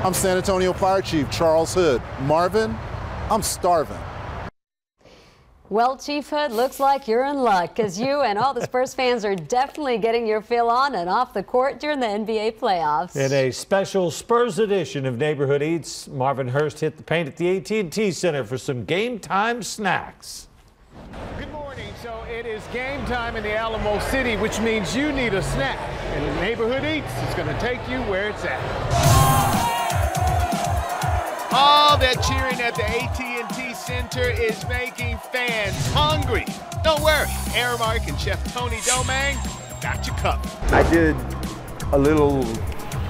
I'm San Antonio Fire Chief Charles Hood. Marvin, I'm starving. Well, Chief Hood, looks like you're in luck because you and all the Spurs fans are definitely getting your fill on and off the court during the NBA playoffs. In a special Spurs edition of Neighborhood Eats, Marvin Hurst hit the paint at the AT&T Center for some game time snacks. Good morning. So it is game time in the Alamo City, which means you need a snack. And Neighborhood Eats is going to take you where it's at. All that cheering at the AT&T Center is making fans hungry. Don't worry, Aramark and Chef Tony Domang got you covered. I did a little,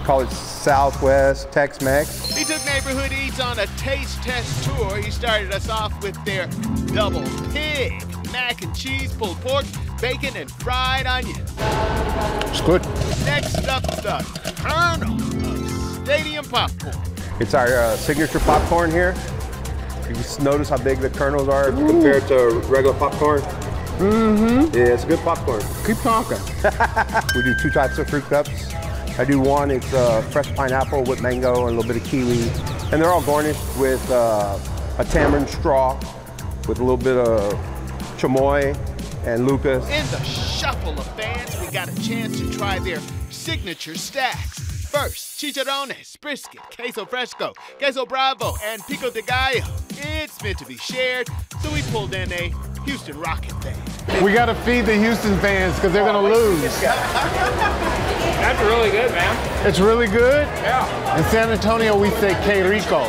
call it Southwest Tex-Mex. He took Neighborhood Eats on a taste test tour. He started us off with their double pig, mac and cheese, pulled pork, bacon, and fried onion. It's good. Next up, the kernel of stadium popcorn. It's our signature popcorn here. You just notice how big the kernels are compared to regular popcorn. Mm-hmm. Yeah, it's good popcorn. Keep talking. We do 2 types of fruit cups. I do one, it's fresh pineapple with mango and a little bit of kiwi. And they're all garnished with a tamarind straw with a little bit of chamoy and lucas. In the shuffle of fans, we got a chance to try their signature stacks. First, chicharrones, brisket, queso fresco, queso bravo, and pico de gallo. It's meant to be shared, so we pulled in a Houston Rocket fan. We got to feed the Houston fans because they're going to lose. That's really good, man. It's really good? Yeah. In San Antonio, we say que rico.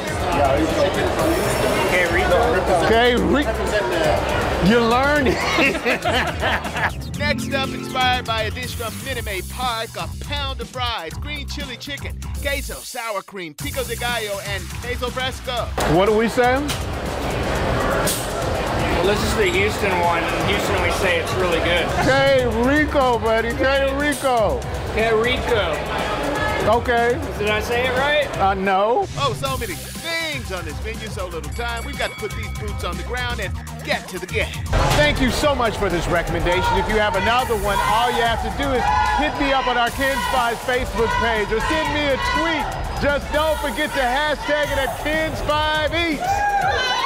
Que rico. Que rico. You learned. Next up, inspired by a dish from Minute Maid Park, a pound of fries, green chili chicken, queso, sour cream, pico de gallo, and queso fresco. What do we say? Well, this is the Houston one. In Houston, we say it's really good. Que rico, buddy. Que rico. Que rico. Okay. Did I say it right? No. Oh, so many things on this menu, so little time. We've got to put these boots on the ground and get to the game. Thank you so much for this recommendation. If you have another one, all you have to do is hit me up on our Kids Spies Facebook page or send me a tweet. Just don't forget to hashtag it at Kids5 Eats.